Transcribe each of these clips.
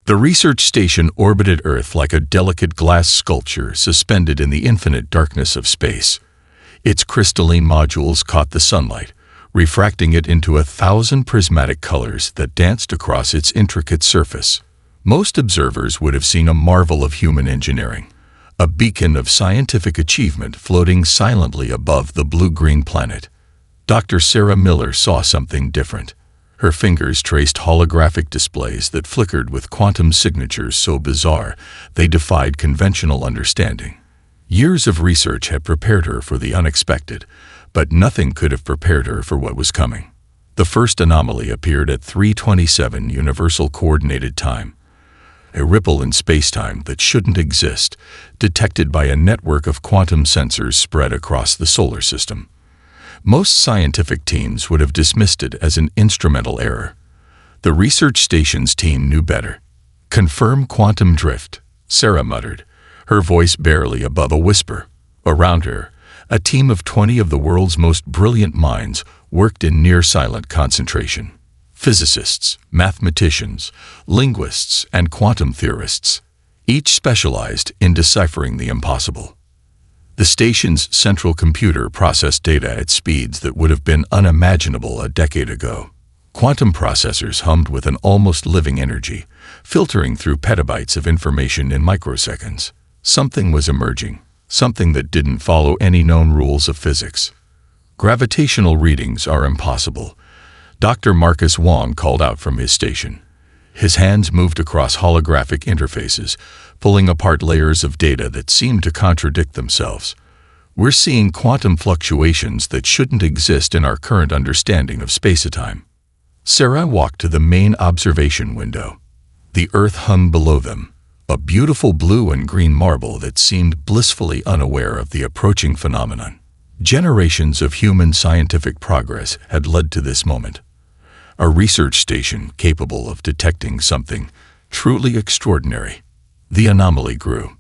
The research station orbited Earth like a delicate glass sculpture suspended in the infinite darkness of space. Its crystalline modules caught the sunlight, refracting it into 1,000 prismatic colors that danced across its intricate surface. Most observers would have seen a marvel of human engineering, a beacon of scientific achievement floating silently above the blue-green planet. Dr. Sarah Miller saw something different. Her fingers traced holographic displays that flickered with quantum signatures so bizarre they defied conventional understanding. Years of research had prepared her for the unexpected, but nothing could have prepared her for what was coming. The first anomaly appeared at 3:27 Universal Coordinated Time. A ripple in spacetime that shouldn't exist, detected by a network of quantum sensors spread across the solar system. Most scientific teams would have dismissed it as an instrumental error. The research station's team knew better. "Confirm quantum drift," Sarah muttered, her voice barely above a whisper. Around her, a team of 20 of the world's most brilliant minds worked in near-silent concentration. Physicists, mathematicians, linguists, and quantum theorists, each specialized in deciphering the impossible. The station's central computer processed data at speeds that would have been unimaginable a decade ago. Quantum processors hummed with an almost living energy, filtering through petabytes of information in microseconds. Something was emerging, something that didn't follow any known rules of physics. "Gravitational readings are impossible," Dr. Marcus Wong called out from his station. His hands moved across holographic interfaces, pulling apart layers of data that seemed to contradict themselves. "We're seeing quantum fluctuations that shouldn't exist in our current understanding of spacetime." Sarah walked to the main observation window. The Earth hung below them, a beautiful blue and green marble that seemed blissfully unaware of the approaching phenomenon. Generations of human scientific progress had led to this moment. A research station capable of detecting something truly extraordinary. The anomaly grew.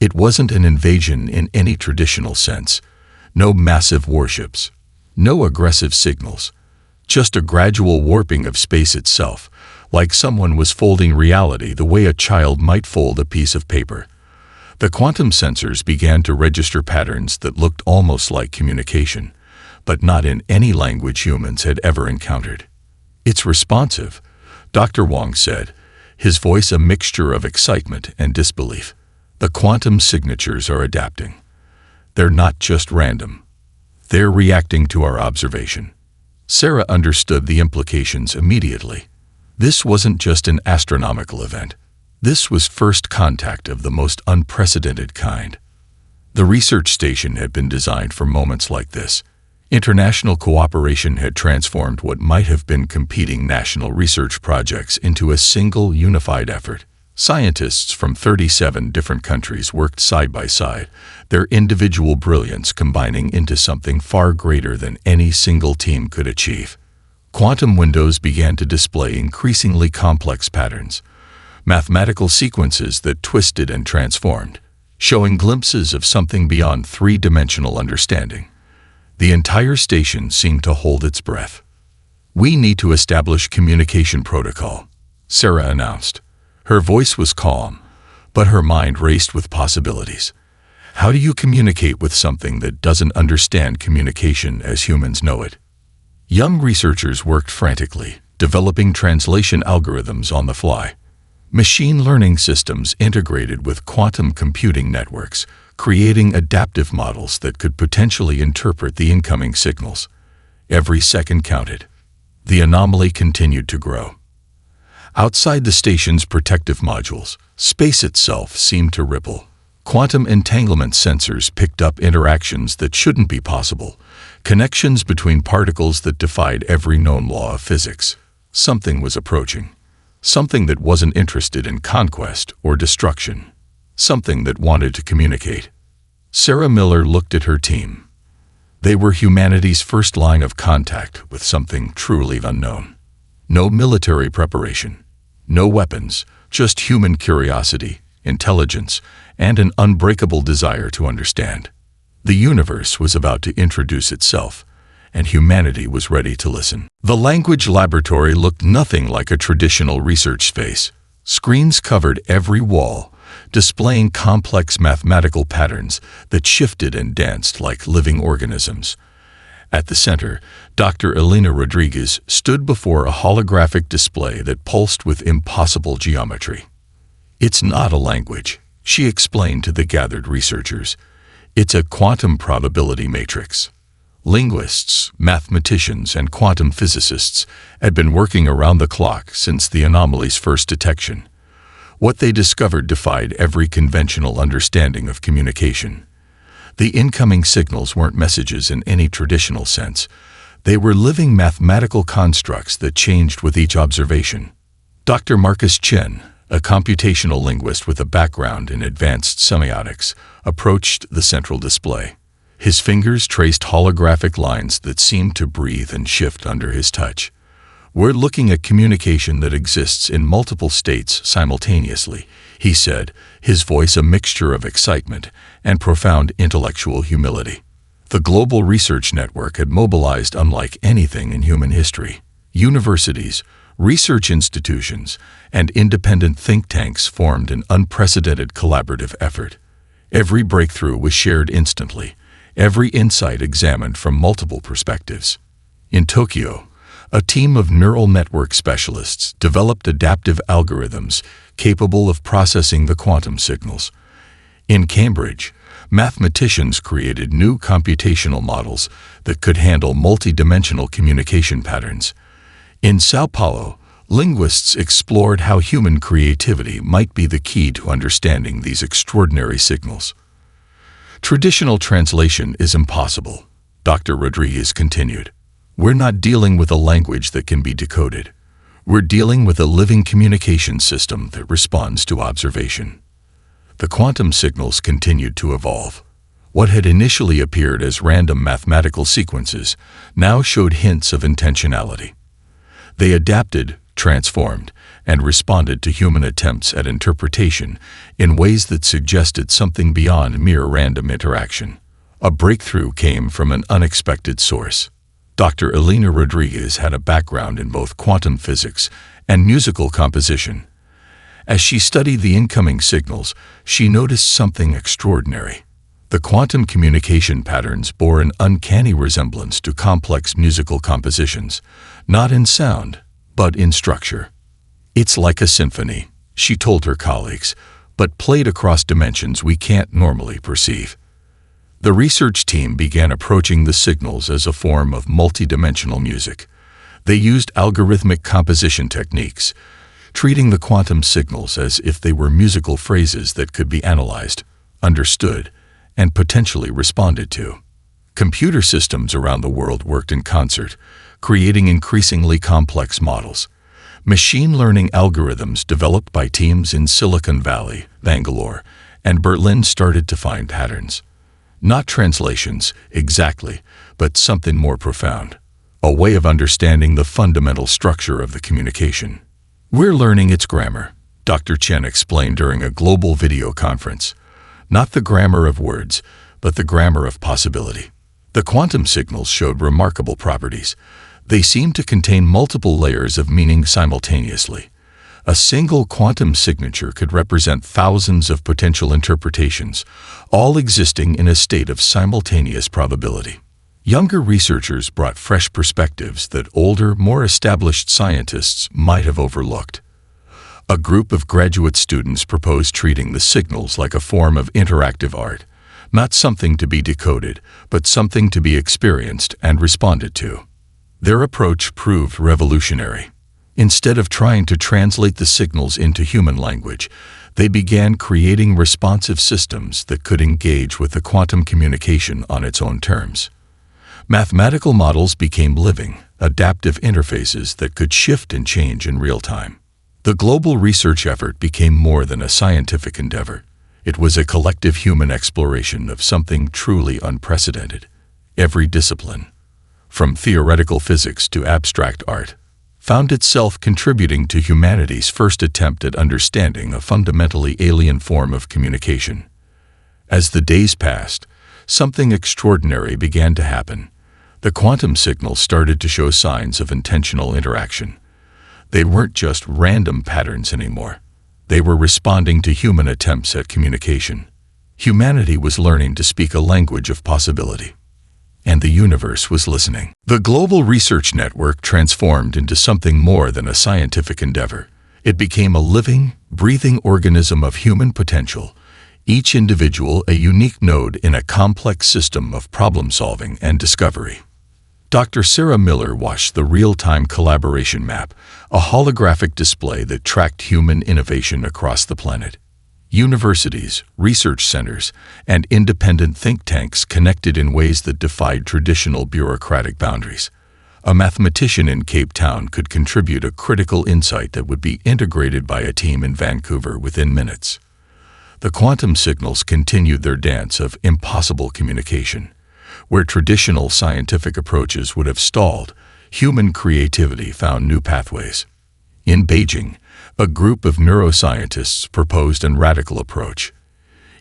It wasn't an invasion in any traditional sense. No massive warships. No aggressive signals. Just a gradual warping of space itself, like someone was folding reality the way a child might fold a piece of paper. The quantum sensors began to register patterns that looked almost like communication, but not in any language humans had ever encountered. "It's responsive," Dr. Wong said, his voice a mixture of excitement and disbelief. "The quantum signatures are adapting. They're not just random. They're reacting to our observation." Sarah understood the implications immediately. This wasn't just an astronomical event. This was first contact of the most unprecedented kind. The research station had been designed for moments like this. International cooperation had transformed what might have been competing national research projects into a single unified effort. Scientists from 37 different countries worked side by side, their individual brilliance combining into something far greater than any single team could achieve. Quantum windows began to display increasingly complex patterns, mathematical sequences that twisted and transformed, showing glimpses of something beyond three-dimensional understanding. The entire station seemed to hold its breath. "We need to establish communication protocol," Sarah announced. Her voice was calm, but her mind raced with possibilities. How do you communicate with something that doesn't understand communication as humans know it? Young researchers worked frantically, developing translation algorithms on the fly. Machine learning systems integrated with quantum computing networks, creating adaptive models that could potentially interpret the incoming signals. Every second counted. The anomaly continued to grow. Outside the station's protective modules, space itself seemed to ripple. Quantum entanglement sensors picked up interactions that shouldn't be possible, connections between particles that defied every known law of physics. Something was approaching. Something that wasn't interested in conquest or destruction. Something that wanted to communicate. Sarah Miller looked at her team. They were humanity's first line of contact with something truly unknown. No military preparation, no weapons, just human curiosity, intelligence, and an unbreakable desire to understand. The universe was about to introduce itself, and humanity was ready to listen. The language laboratory looked nothing like a traditional research space. Screens covered every wall, displaying complex mathematical patterns that shifted and danced like living organisms. At the center, Dr. Elena Rodriguez stood before a holographic display that pulsed with impossible geometry. "It's not a language," she explained to the gathered researchers. "It's a quantum probability matrix." Linguists, mathematicians, and quantum physicists had been working around the clock since the anomaly's first detection. What they discovered defied every conventional understanding of communication. The incoming signals weren't messages in any traditional sense. They were living mathematical constructs that changed with each observation. Dr. Marcus Chen, a computational linguist with a background in advanced semiotics, approached the central display. His fingers traced holographic lines that seemed to breathe and shift under his touch. "We're looking at communication that exists in multiple states simultaneously," he said, his voice a mixture of excitement and profound intellectual humility. The global research network had mobilized unlike anything in human history. Universities, research institutions, and independent think tanks formed an unprecedented collaborative effort. Every breakthrough was shared instantly, every insight examined from multiple perspectives. In Tokyo, a team of neural network specialists developed adaptive algorithms capable of processing the quantum signals. In Cambridge, mathematicians created new computational models that could handle multidimensional communication patterns. In Sao Paulo, linguists explored how human creativity might be the key to understanding these extraordinary signals. "Traditional translation is impossible," Dr. Rodriguez continued. "We're not dealing with a language that can be decoded. We're dealing with a living communication system that responds to observation." The quantum signals continued to evolve. What had initially appeared as random mathematical sequences now showed hints of intentionality. They adapted, transformed, and responded to human attempts at interpretation in ways that suggested something beyond mere random interaction. A breakthrough came from an unexpected source. Dr. Elena Rodriguez had a background in both quantum physics and musical composition. As she studied the incoming signals, she noticed something extraordinary. The quantum communication patterns bore an uncanny resemblance to complex musical compositions, not in sound, but in structure. "It's like a symphony," she told her colleagues, "but played across dimensions we can't normally perceive." The research team began approaching the signals as a form of multidimensional music. They used algorithmic composition techniques, treating the quantum signals as if they were musical phrases that could be analyzed, understood, and potentially responded to. Computer systems around the world worked in concert, creating increasingly complex models. Machine learning algorithms developed by teams in Silicon Valley, Bangalore, and Berlin started to find patterns. Not translations, exactly, but something more profound. A way of understanding the fundamental structure of the communication. "We're learning its grammar," Dr. Chen explained during a global video conference. "Not the grammar of words, but the grammar of possibility." The quantum signals showed remarkable properties. They seemed to contain multiple layers of meaning simultaneously. A single quantum signature could represent thousands of potential interpretations, all existing in a state of simultaneous probability. Younger researchers brought fresh perspectives that older, more established scientists might have overlooked. A group of graduate students proposed treating the signals like a form of interactive art, not something to be decoded, but something to be experienced and responded to. Their approach proved revolutionary. Instead of trying to translate the signals into human language, they began creating responsive systems that could engage with the quantum communication on its own terms. Mathematical models became living, adaptive interfaces that could shift and change in real time. The global research effort became more than a scientific endeavor. It was a collective human exploration of something truly unprecedented. Every discipline, from theoretical physics to abstract art, found itself contributing to humanity's first attempt at understanding a fundamentally alien form of communication. As the days passed, something extraordinary began to happen. The quantum signals started to show signs of intentional interaction. They weren't just random patterns anymore. They were responding to human attempts at communication. Humanity was learning to speak a language of possibility. And the universe was listening. The global research network transformed into something more than a scientific endeavor. It became a living, breathing organism of human potential, each individual a unique node in a complex system of problem-solving and discovery. Dr. Sarah Miller watched the real-time collaboration map, a holographic display that tracked human innovation across the planet. Universities, research centers, and independent think tanks connected in ways that defied traditional bureaucratic boundaries. A mathematician in Cape Town could contribute a critical insight that would be integrated by a team in Vancouver within minutes. The quantum signals continued their dance of impossible communication. Where traditional scientific approaches would have stalled, human creativity found new pathways. In Beijing, a group of neuroscientists proposed a radical approach.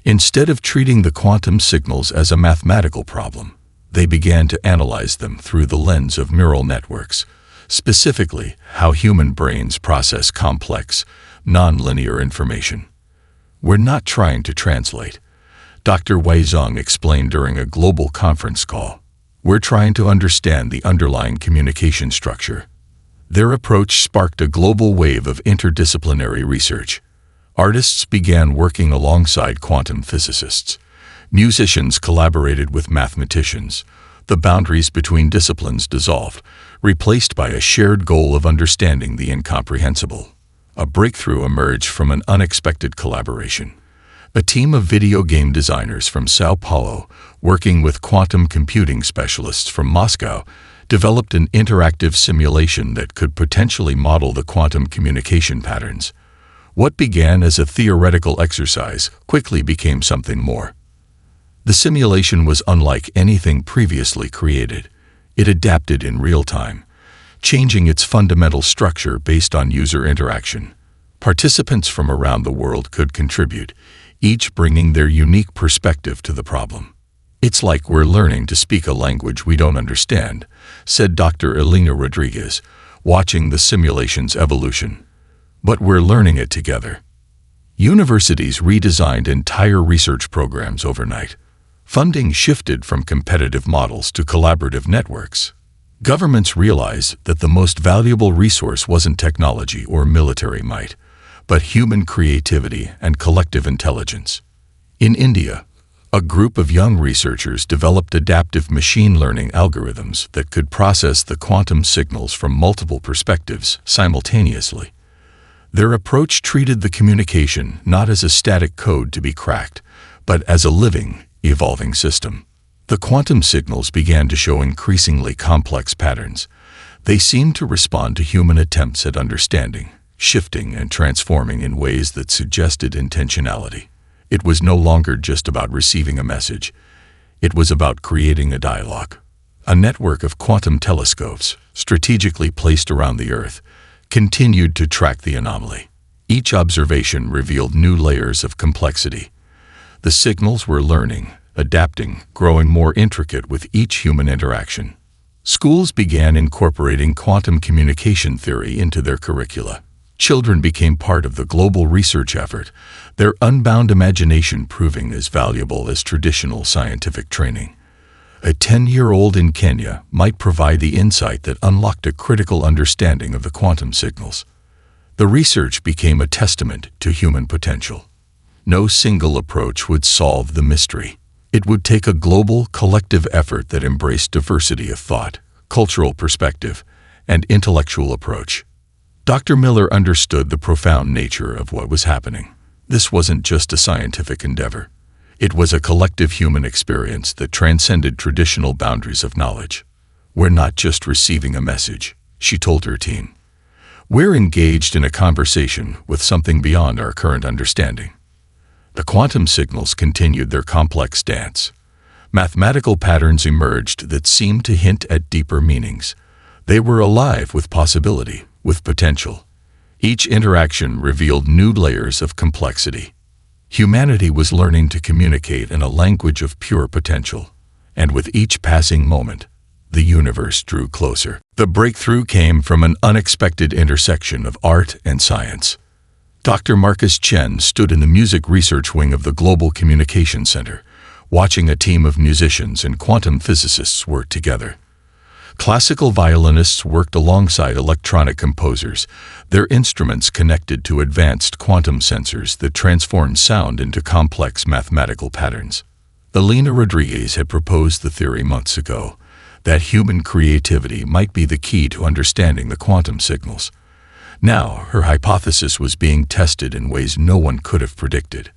Instead of treating the quantum signals as a mathematical problem, they began to analyze them through the lens of neural networks, specifically how human brains process complex, nonlinear information. "We're not trying to translate," Dr. Wei Zhong explained during a global conference call. "We're trying to understand the underlying communication structure." Their approach sparked a global wave of interdisciplinary research. Artists began working alongside quantum physicists. Musicians collaborated with mathematicians. The boundaries between disciplines dissolved, replaced by a shared goal of understanding the incomprehensible. A breakthrough emerged from an unexpected collaboration. A team of video game designers from Sao Paulo, working with quantum computing specialists from Moscow, developed an interactive simulation that could potentially model the quantum communication patterns. What began as a theoretical exercise quickly became something more. The simulation was unlike anything previously created. It adapted in real time, changing its fundamental structure based on user interaction. Participants from around the world could contribute, each bringing their unique perspective to the problem. "It's like we're learning to speak a language we don't understand," said Dr. Elena Rodriguez, watching the simulation's evolution. "But we're learning it together." Universities redesigned entire research programs overnight. Funding shifted from competitive models to collaborative networks. Governments realized that the most valuable resource wasn't technology or military might, but human creativity and collective intelligence. In India, a group of young researchers developed adaptive machine learning algorithms that could process the quantum signals from multiple perspectives simultaneously. Their approach treated the communication not as a static code to be cracked, but as a living, evolving system. The quantum signals began to show increasingly complex patterns. They seemed to respond to human attempts at understanding, shifting and transforming in ways that suggested intentionality. It was no longer just about receiving a message. It was about creating a dialogue. A network of quantum telescopes, strategically placed around the Earth, continued to track the anomaly. Each observation revealed new layers of complexity. The signals were learning, adapting, growing more intricate with each human interaction. Schools began incorporating quantum communication theory into their curricula. Children became part of the global research effort, their unbound imagination proving as valuable as traditional scientific training. A 10-year-old in Kenya might provide the insight that unlocked a critical understanding of the quantum signals. The research became a testament to human potential. No single approach would solve the mystery. It would take a global, collective effort that embraced diversity of thought, cultural perspective, and intellectual approach. Dr. Miller understood the profound nature of what was happening. This wasn't just a scientific endeavor. It was a collective human experience that transcended traditional boundaries of knowledge. "We're not just receiving a message," she told her team. "We're engaged in a conversation with something beyond our current understanding." The quantum signals continued their complex dance. Mathematical patterns emerged that seemed to hint at deeper meanings. They were alive with possibility, with potential. Each interaction revealed new layers of complexity. Humanity was learning to communicate in a language of pure potential, and with each passing moment, the universe drew closer. The breakthrough came from an unexpected intersection of art and science. Dr. Marcus Chen stood in the music research wing of the Global Communication Center, watching a team of musicians and quantum physicists work together. Classical violinists worked alongside electronic composers, their instruments connected to advanced quantum sensors that transformed sound into complex mathematical patterns. Elena Rodriguez had proposed the theory months ago that human creativity might be the key to understanding the quantum signals. Now, her hypothesis was being tested in ways no one could have predicted.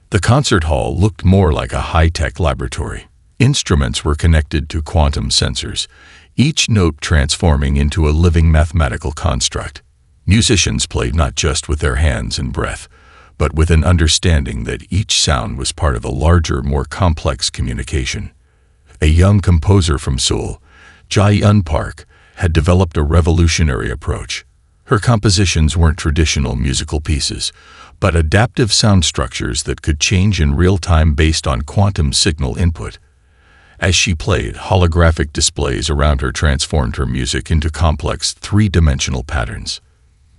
The concert hall looked more like a high-tech laboratory. Instruments were connected to quantum sensors, each note transforming into a living mathematical construct. Musicians played not just with their hands and breath, but with an understanding that each sound was part of a larger, more complex communication. A young composer from Seoul, Jae-eun Park, had developed a revolutionary approach. Her compositions weren't traditional musical pieces, but adaptive sound structures that could change in real time based on quantum signal input. As she played, holographic displays around her transformed her music into complex, three-dimensional patterns.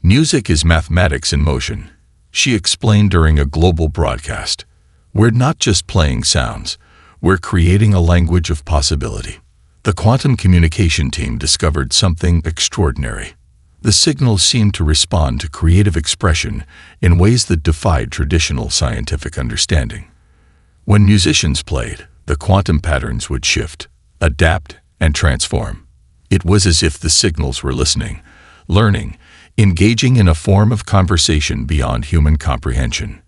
"Music is mathematics in motion," she explained during a global broadcast. "We're not just playing sounds, we're creating a language of possibility." The quantum communication team discovered something extraordinary. The signals seemed to respond to creative expression in ways that defied traditional scientific understanding. When musicians played, the quantum patterns would shift, adapt, and transform. It was as if the signals were listening, learning, engaging in a form of conversation beyond human comprehension.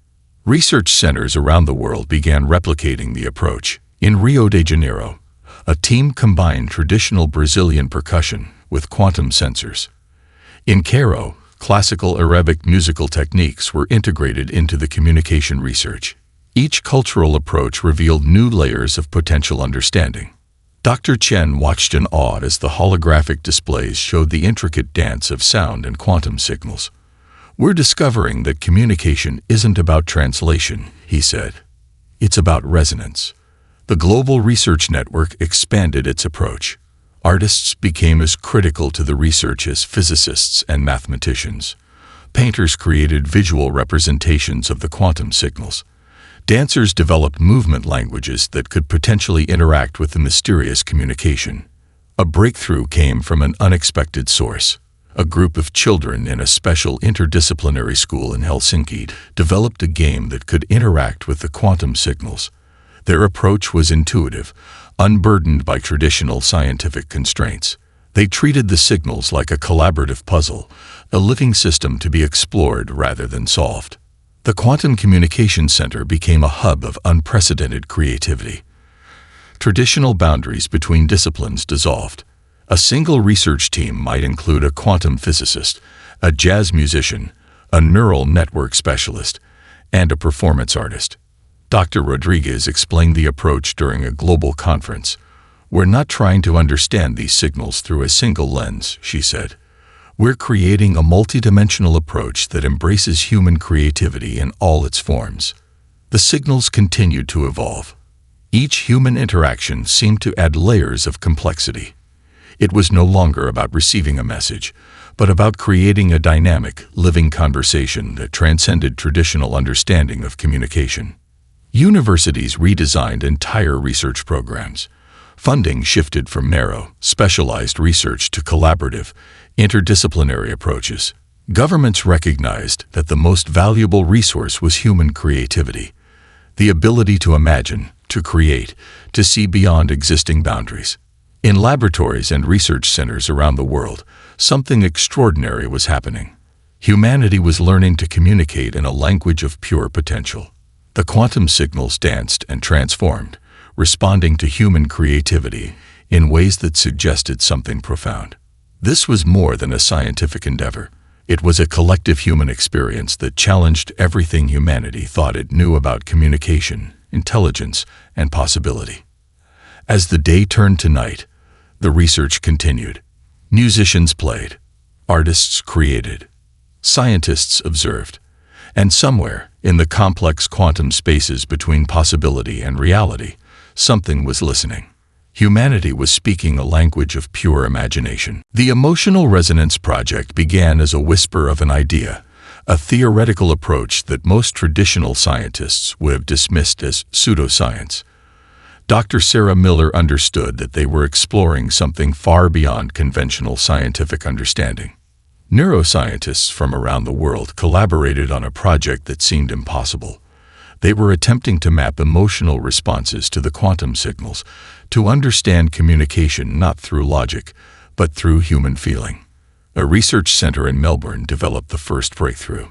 Research centers around the world began replicating the approach. In Rio de Janeiro, a team combined traditional Brazilian percussion with quantum sensors. In Cairo, classical Arabic musical techniques were integrated into the communication research. Each cultural approach revealed new layers of potential understanding. Dr. Chen watched in awe as the holographic displays showed the intricate dance of sound and quantum signals. "We're discovering that communication isn't about translation," he said. "It's about resonance." The global research network expanded its approach. Artists became as critical to the research as physicists and mathematicians. Painters created visual representations of the quantum signals. Dancers developed movement languages that could potentially interact with the mysterious communication. A breakthrough came from an unexpected source. A group of children in a special interdisciplinary school in Helsinki developed a game that could interact with the quantum signals. Their approach was intuitive, unburdened by traditional scientific constraints. They treated the signals like a collaborative puzzle, a living system to be explored rather than solved. The Quantum Communication Center became a hub of unprecedented creativity. Traditional boundaries between disciplines dissolved. A single research team might include a quantum physicist, a jazz musician, a neural network specialist, and a performance artist. Dr. Rodriguez explained the approach during a global conference. "We're not trying to understand these signals through a single lens," she said. "We're creating a multidimensional approach that embraces human creativity in all its forms." The signals continued to evolve. Each human interaction seemed to add layers of complexity. It was no longer about receiving a message, but about creating a dynamic, living conversation that transcended traditional understanding of communication. Universities redesigned entire research programs. Funding shifted from narrow, specialized research to collaborative, interdisciplinary approaches. Governments recognized that the most valuable resource was human creativity, the ability to imagine, to create, to see beyond existing boundaries. In laboratories and research centers around the world, something extraordinary was happening. Humanity was learning to communicate in a language of pure potential. The quantum signals danced and transformed, responding to human creativity in ways that suggested something profound. This was more than a scientific endeavor. It was a collective human experience that challenged everything humanity thought it knew about communication, intelligence, and possibility. As the day turned to night, the research continued. Musicians played, artists created, scientists observed, and somewhere, in the complex quantum spaces between possibility and reality, something was listening. Humanity was speaking a language of pure imagination. The Emotional Resonance Project began as a whisper of an idea, a theoretical approach that most traditional scientists would have dismissed as pseudoscience. Dr. Sarah Miller understood that they were exploring something far beyond conventional scientific understanding. Neuroscientists from around the world collaborated on a project that seemed impossible. They were attempting to map emotional responses to the quantum signals, to understand communication not through logic, but through human feeling. A research center in Melbourne developed the first breakthrough.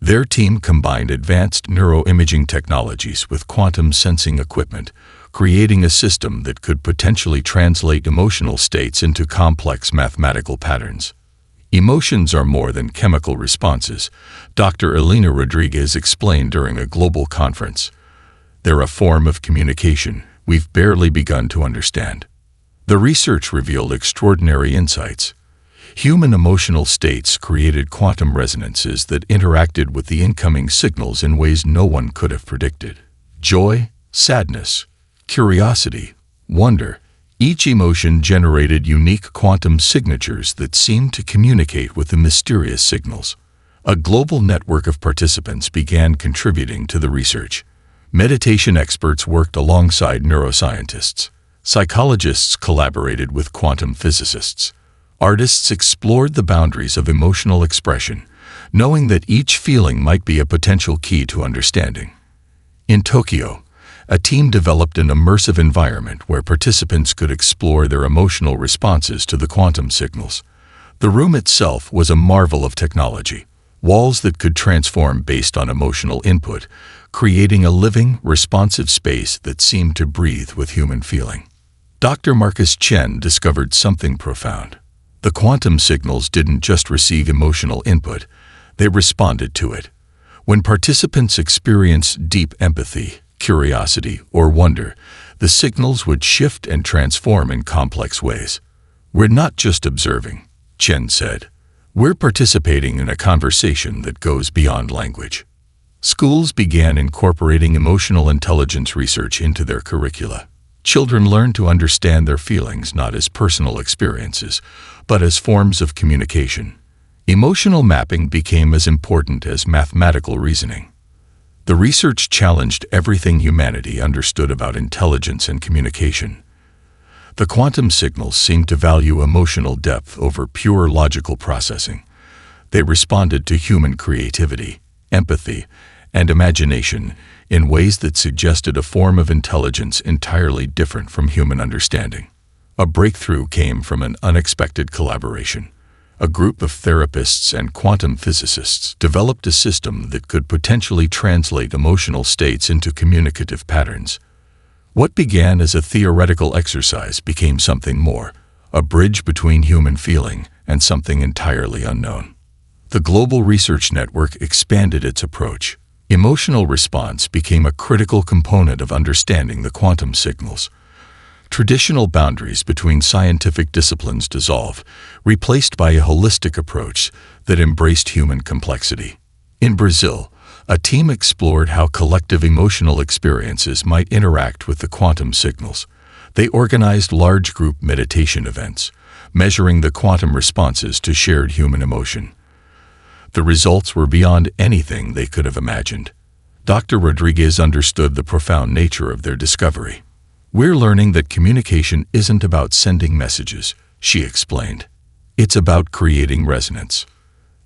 Their team combined advanced neuroimaging technologies with quantum sensing equipment, creating a system that could potentially translate emotional states into complex mathematical patterns. Emotions are more than chemical responses, Dr. Elena Rodriguez explained during a global conference. They're a form of communication we've barely begun to understand. The research revealed extraordinary insights. Human emotional states created quantum resonances that interacted with the incoming signals in ways no one could have predicted. Joy, sadness, curiosity, wonder. Each emotion generated unique quantum signatures that seemed to communicate with the mysterious signals. A global network of participants began contributing to the research. Meditation experts worked alongside neuroscientists. Psychologists collaborated with quantum physicists. Artists explored the boundaries of emotional expression, knowing that each feeling might be a potential key to understanding. In Tokyo, a team developed an immersive environment where participants could explore their emotional responses to the quantum signals. The room itself was a marvel of technology, walls that could transform based on emotional input, creating a living, responsive space that seemed to breathe with human feeling. Dr. Marcus Chen discovered something profound. The quantum signals didn't just receive emotional input, they responded to it. When participants experienced deep empathy, curiosity, or wonder, the signals would shift and transform in complex ways. We're not just observing, Chen said. We're participating in a conversation that goes beyond language. Schools began incorporating emotional intelligence research into their curricula. Children learned to understand their feelings not as personal experiences, but as forms of communication. Emotional mapping became as important as mathematical reasoning. The research challenged everything humanity understood about intelligence and communication. The quantum signals seemed to value emotional depth over pure logical processing. They responded to human creativity, empathy, and imagination in ways that suggested a form of intelligence entirely different from human understanding. A breakthrough came from an unexpected collaboration. A group of therapists and quantum physicists developed a system that could potentially translate emotional states into communicative patterns. What began as a theoretical exercise became something more, a bridge between human feeling and something entirely unknown. The global research network expanded its approach. Emotional response became a critical component of understanding the quantum signals. Traditional boundaries between scientific disciplines dissolved, replaced by a holistic approach that embraced human complexity. In Brazil, a team explored how collective emotional experiences might interact with the quantum signals. They organized large group meditation events, measuring the quantum responses to shared human emotion. The results were beyond anything they could have imagined. Dr. Rodriguez understood the profound nature of their discovery. We're learning that communication isn't about sending messages, she explained. It's about creating resonance.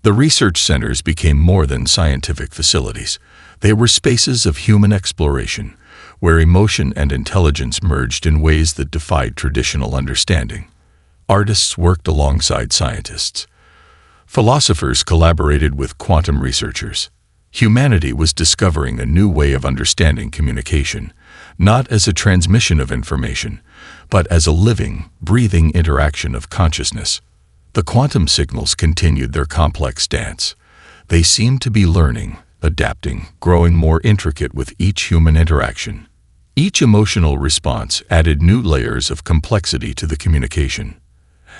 The research centers became more than scientific facilities. They were spaces of human exploration, where emotion and intelligence merged in ways that defied traditional understanding. Artists worked alongside scientists. Philosophers collaborated with quantum researchers. Humanity was discovering a new way of understanding communication, not as a transmission of information, but as a living, breathing interaction of consciousness. The quantum signals continued their complex dance. They seemed to be learning, adapting, growing more intricate with each human interaction. Each emotional response added new layers of complexity to the communication.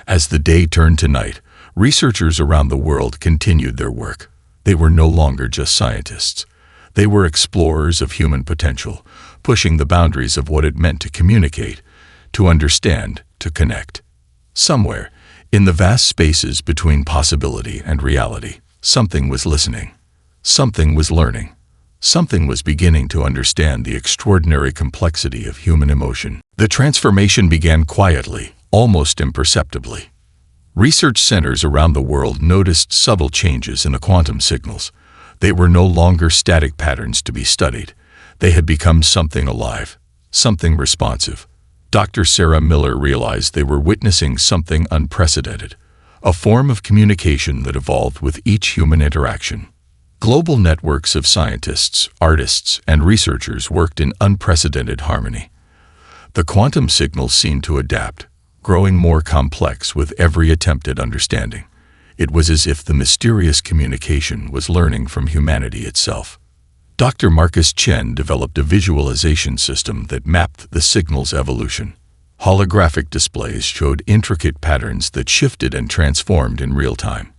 As the day turned to night, researchers around the world continued their work. They were no longer just scientists. They were explorers of human potential, pushing the boundaries of what it meant to communicate, to understand, to connect. Somewhere, in the vast spaces between possibility and reality, something was listening. Something was learning. Something was beginning to understand the extraordinary complexity of human emotion. The transformation began quietly, almost imperceptibly. Research centers around the world noticed subtle changes in the quantum signals. They were no longer static patterns to be studied. They had become something alive, something responsive. Dr. Sarah Miller realized they were witnessing something unprecedented, a form of communication that evolved with each human interaction. Global networks of scientists, artists, and researchers worked in unprecedented harmony. The quantum signals seemed to adapt, growing more complex with every attempt at understanding. It was as if the mysterious communication was learning from humanity itself. Dr. Marcus Chen developed a visualization system that mapped the signal's evolution. Holographic displays showed intricate patterns that shifted and transformed in real time.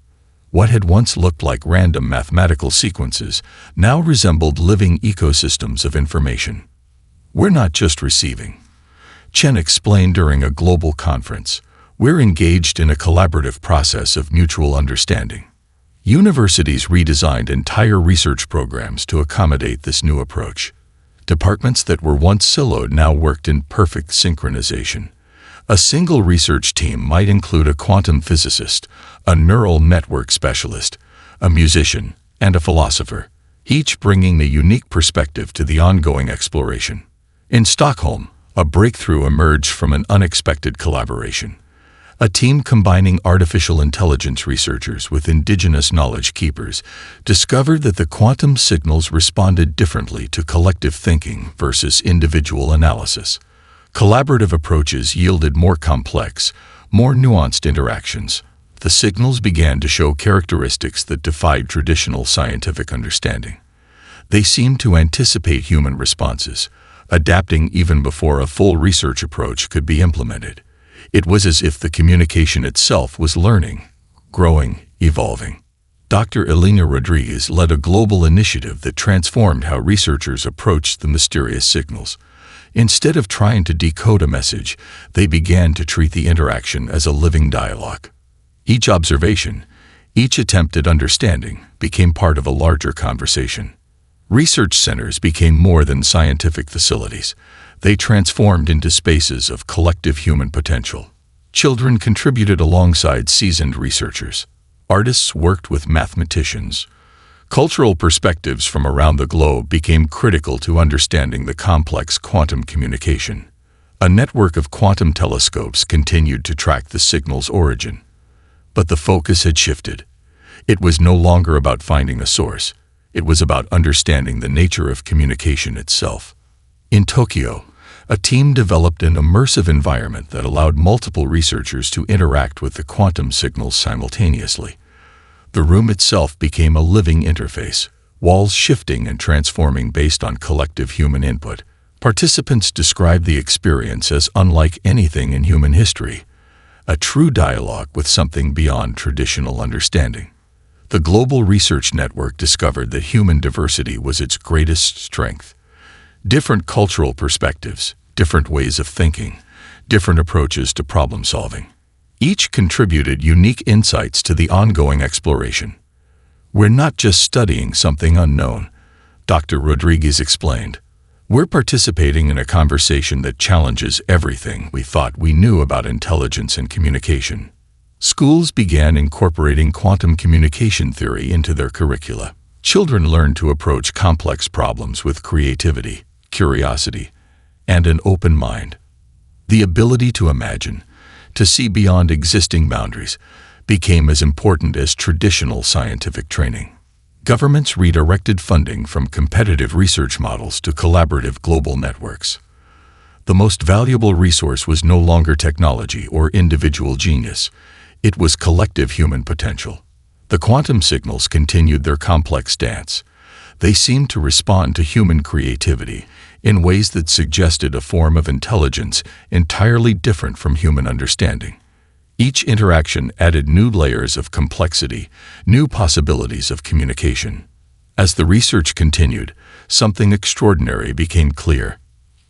What had once looked like random mathematical sequences now resembled living ecosystems of information. "We're not just receiving," Chen explained during a global conference. "We're engaged in a collaborative process of mutual understanding." Universities redesigned entire research programs to accommodate this new approach. Departments that were once siloed now worked in perfect synchronization. A single research team might include a quantum physicist, a neural network specialist, a musician, and a philosopher, each bringing a unique perspective to the ongoing exploration. In Stockholm, a breakthrough emerged from an unexpected collaboration. A team combining artificial intelligence researchers with indigenous knowledge keepers discovered that the quantum signals responded differently to collective thinking versus individual analysis. Collaborative approaches yielded more complex, more nuanced interactions. The signals began to show characteristics that defied traditional scientific understanding. They seemed to anticipate human responses, adapting even before a full research approach could be implemented. It was as if the communication itself was learning, growing, evolving. Dr. Elena Rodriguez led a global initiative that transformed how researchers approached the mysterious signals. Instead of trying to decode a message, they began to treat the interaction as a living dialogue. Each observation, each attempt at understanding, became part of a larger conversation. Research centers became more than scientific facilities. They transformed into spaces of collective human potential. Children contributed alongside seasoned researchers. Artists worked with mathematicians. Cultural perspectives from around the globe became critical to understanding the complex quantum communication. A network of quantum telescopes continued to track the signal's origin. But the focus had shifted. It was no longer about finding a source. It was about understanding the nature of communication itself. In Tokyo, a team developed an immersive environment that allowed multiple researchers to interact with the quantum signals simultaneously. The room itself became a living interface, walls shifting and transforming based on collective human input. Participants described the experience as unlike anything in human history, a true dialogue with something beyond traditional understanding. The Global Research Network discovered that human diversity was its greatest strength. Different cultural perspectives, different ways of thinking, different approaches to problem solving. Each contributed unique insights to the ongoing exploration. "We're not just studying something unknown," Dr. Rodriguez explained. "We're participating in a conversation that challenges everything we thought we knew about intelligence and communication." Schools began incorporating quantum communication theory into their curricula. Children learned to approach complex problems with creativity, curiosity, and an open mind. The ability to imagine, to see beyond existing boundaries, became as important as traditional scientific training. Governments redirected funding from competitive research models to collaborative global networks. The most valuable resource was no longer technology or individual genius. It was collective human potential. The quantum signals continued their complex dance. They seemed to respond to human creativity in ways that suggested a form of intelligence entirely different from human understanding. Each interaction added new layers of complexity, new possibilities of communication. As the research continued, something extraordinary became clear.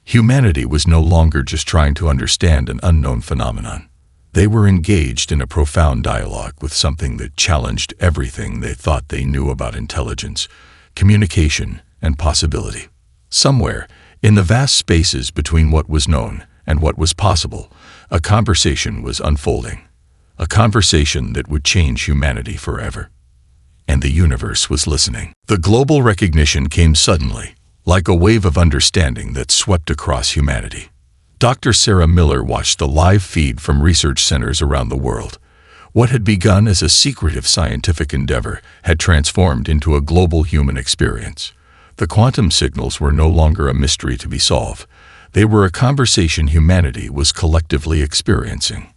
Humanity was no longer just trying to understand an unknown phenomenon. They were engaged in a profound dialogue with something that challenged everything they thought they knew about intelligence, communication, and possibility. Somewhere, in the vast spaces between what was known and what was possible, a conversation was unfolding. A conversation that would change humanity forever. And the universe was listening. The global recognition came suddenly, like a wave of understanding that swept across humanity. Dr. Sarah Miller watched the live feed from research centers around the world. What had begun as a secretive scientific endeavor had transformed into a global human experience. The quantum signals were no longer a mystery to be solved. They were a conversation humanity was collectively experiencing.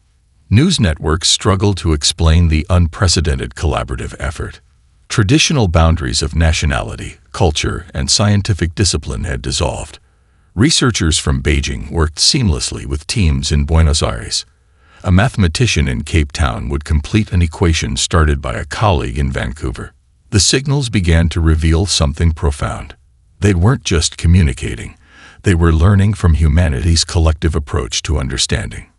News networks struggled to explain the unprecedented collaborative effort. Traditional boundaries of nationality, culture, and scientific discipline had dissolved. Researchers from Beijing worked seamlessly with teams in Buenos Aires. A mathematician in Cape Town would complete an equation started by a colleague in Vancouver. The signals began to reveal something profound. They weren't just communicating. They were learning from humanity's collective approach to understanding.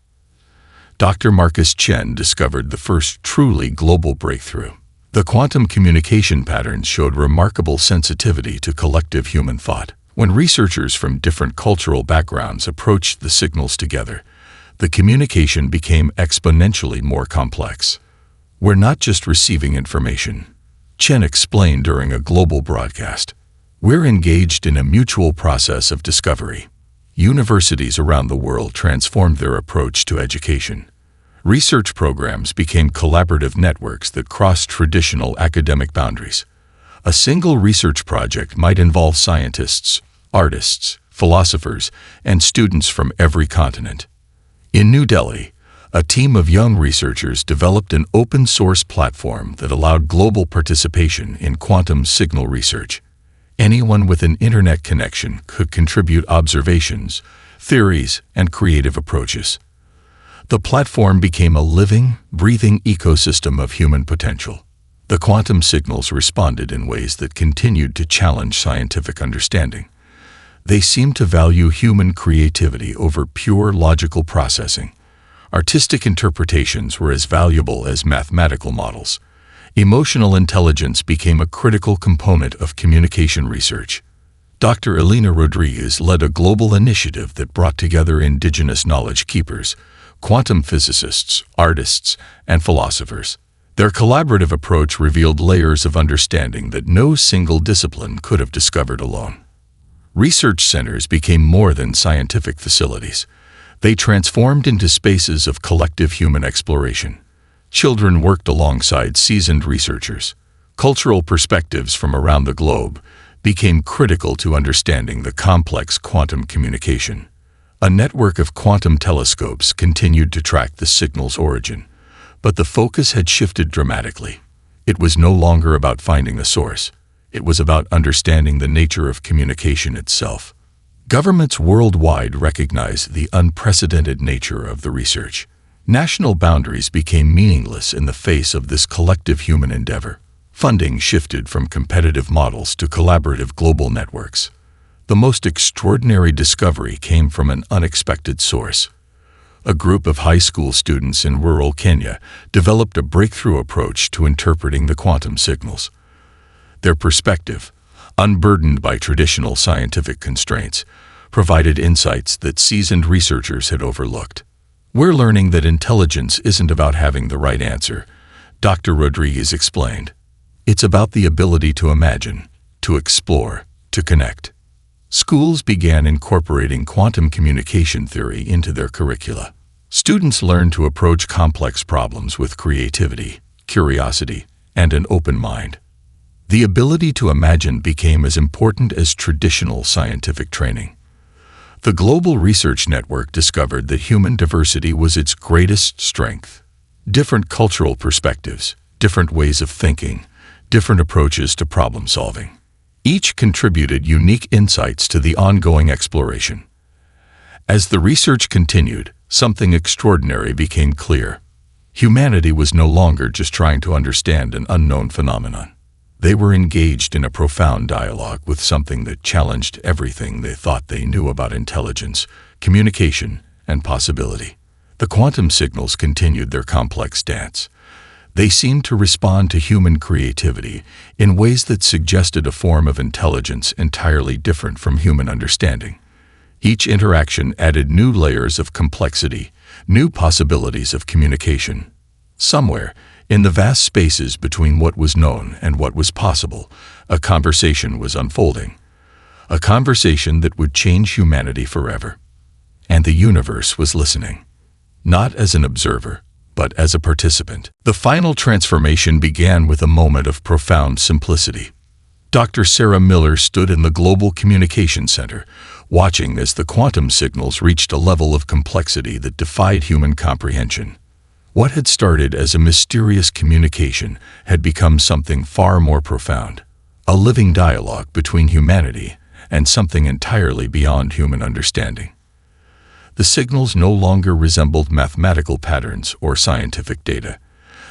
Dr. Marcus Chen discovered the first truly global breakthrough. The quantum communication patterns showed remarkable sensitivity to collective human thought. When researchers from different cultural backgrounds approached the signals together, the communication became exponentially more complex. We're not just receiving information, Chen explained during a global broadcast. We're engaged in a mutual process of discovery. Universities around the world transformed their approach to education. Research programs became collaborative networks that crossed traditional academic boundaries. A single research project might involve scientists, artists, philosophers, and students from every continent. In New Delhi, a team of young researchers developed an open-source platform that allowed global participation in quantum signal research. Anyone with an internet connection could contribute observations, theories, and creative approaches. The platform became a living, breathing ecosystem of human potential. The quantum signals responded in ways that continued to challenge scientific understanding. They seemed to value human creativity over pure logical processing. Artistic interpretations were as valuable as mathematical models. Emotional intelligence became a critical component of communication research. Dr. Elena Rodriguez led a global initiative that brought together indigenous knowledge keepers, quantum physicists, artists, and philosophers. Their collaborative approach revealed layers of understanding that no single discipline could have discovered alone. Research centers became more than scientific facilities. They transformed into spaces of collective human exploration. Children worked alongside seasoned researchers. Cultural perspectives from around the globe became critical to understanding the complex quantum communication. A network of quantum telescopes continued to track the signal's origin, but the focus had shifted dramatically. It was no longer about finding a source. It was about understanding the nature of communication itself. Governments worldwide recognized the unprecedented nature of the research. National boundaries became meaningless in the face of this collective human endeavor. Funding shifted from competitive models to collaborative global networks. The most extraordinary discovery came from an unexpected source. A group of high school students in rural Kenya developed a breakthrough approach to interpreting the quantum signals. Their perspective, unburdened by traditional scientific constraints, provided insights that seasoned researchers had overlooked. We're learning that intelligence isn't about having the right answer, Dr. Rodriguez explained. It's about the ability to imagine, to explore, to connect. Schools began incorporating quantum communication theory into their curricula. Students learned to approach complex problems with creativity, curiosity, and an open mind. The ability to imagine became as important as traditional scientific training. The Global Research Network discovered that human diversity was its greatest strength. Different cultural perspectives, different ways of thinking, different approaches to problem solving. Each contributed unique insights to the ongoing exploration. As the research continued, something extraordinary became clear. Humanity was no longer just trying to understand an unknown phenomenon. They were engaged in a profound dialogue with something that challenged everything they thought they knew about intelligence, communication, and possibility. The quantum signals continued their complex dance. They seemed to respond to human creativity in ways that suggested a form of intelligence entirely different from human understanding. Each interaction added new layers of complexity, new possibilities of communication. Somewhere, in the vast spaces between what was known and what was possible, a conversation was unfolding. A conversation that would change humanity forever. And the universe was listening. Not as an observer, but as a participant. The final transformation began with a moment of profound simplicity. Dr. Sarah Miller stood in the Global Communication Center, watching as the quantum signals reached a level of complexity that defied human comprehension. What had started as a mysterious communication had become something far more profound, a living dialogue between humanity and something entirely beyond human understanding. The signals no longer resembled mathematical patterns or scientific data.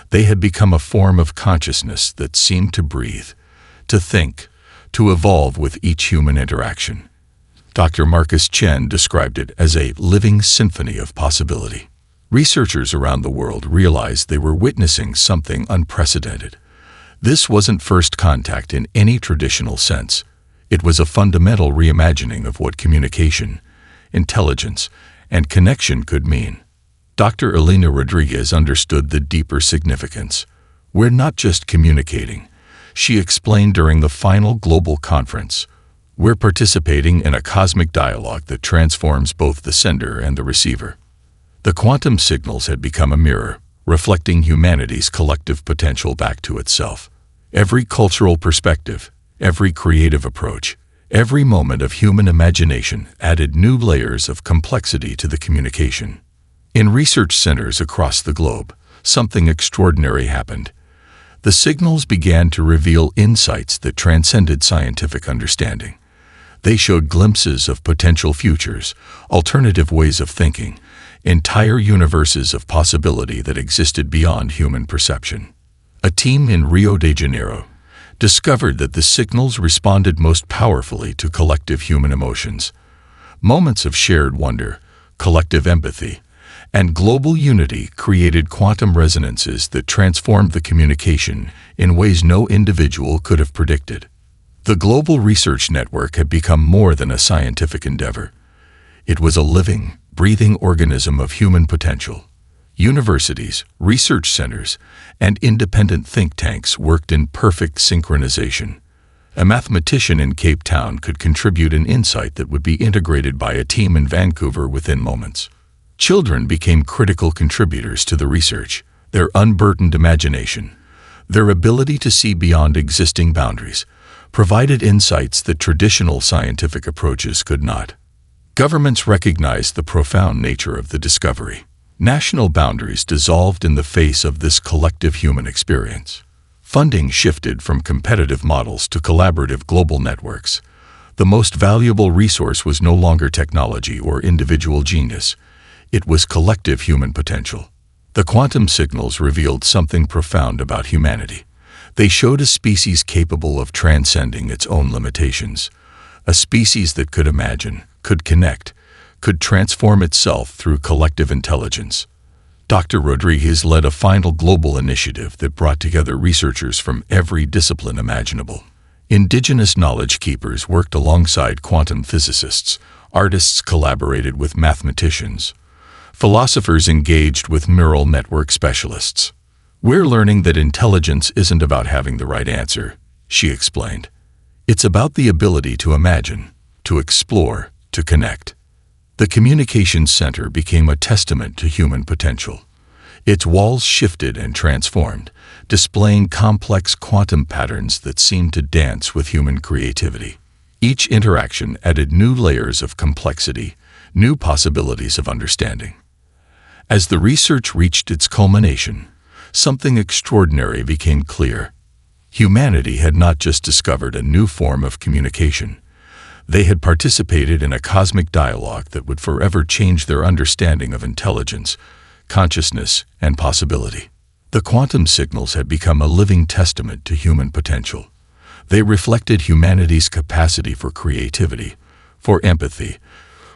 They had become a form of consciousness that seemed to breathe, to think, to evolve with each human interaction. Dr. Marcus Chen described it as a living symphony of possibility. Researchers around the world realized they were witnessing something unprecedented. This wasn't first contact in any traditional sense. It was a fundamental reimagining of what communication, intelligence, and connection could mean. Dr. Elena Rodriguez understood the deeper significance. We're not just communicating, she explained during the final global conference. We're participating in a cosmic dialogue that transforms both the sender and the receiver. The quantum signals had become a mirror, reflecting humanity's collective potential back to itself. Every cultural perspective, every creative approach, every moment of human imagination added new layers of complexity to the communication. In research centers across the globe, something extraordinary happened. The signals began to reveal insights that transcended scientific understanding. They showed glimpses of potential futures, alternative ways of thinking, entire universes of possibility that existed beyond human perception. A team in Rio de Janeiro discovered that the signals responded most powerfully to collective human emotions. Moments of shared wonder, collective empathy, and global unity created quantum resonances that transformed the communication in ways no individual could have predicted. The global research network had become more than a scientific endeavor. It was a living, breathing organism of human potential. Universities, research centers, and independent think tanks worked in perfect synchronization. A mathematician in Cape Town could contribute an insight that would be integrated by a team in Vancouver within moments. Children became critical contributors to the research. Their unburdened imagination, their ability to see beyond existing boundaries, provided insights that traditional scientific approaches could not. Governments recognized the profound nature of the discovery. National boundaries dissolved in the face of this collective human experience. Funding shifted from competitive models to collaborative global networks. The most valuable resource was no longer technology or individual genius. It was collective human potential. The quantum signals revealed something profound about humanity. They showed a species capable of transcending its own limitations. A species that could imagine, could connect, could transform itself through collective intelligence. Dr. Rodriguez led a final global initiative that brought together researchers from every discipline imaginable. Indigenous knowledge keepers worked alongside quantum physicists, artists collaborated with mathematicians, philosophers engaged with neural network specialists. We're learning that intelligence isn't about having the right answer, she explained. It's about the ability to imagine, to explore, to connect. The Communications Center became a testament to human potential. Its walls shifted and transformed, displaying complex quantum patterns that seemed to dance with human creativity. Each interaction added new layers of complexity, new possibilities of understanding. As the research reached its culmination, something extraordinary became clear. Humanity had not just discovered a new form of communication. They had participated in a cosmic dialogue that would forever change their understanding of intelligence, consciousness, and possibility. The quantum signals had become a living testament to human potential. They reflected humanity's capacity for creativity, for empathy,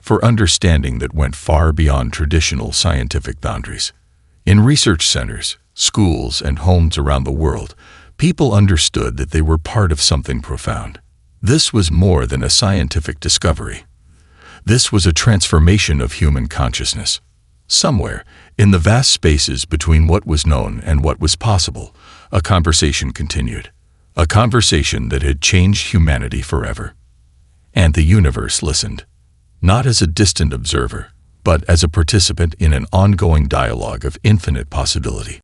for understanding that went far beyond traditional scientific boundaries. In research centers, schools, and homes around the world, people understood that they were part of something profound. This was more than a scientific discovery. This was a transformation of human consciousness. Somewhere, in the vast spaces between what was known and what was possible, a conversation continued. A conversation that had changed humanity forever. And the universe listened, not as a distant observer, but as a participant in an ongoing dialogue of infinite possibility.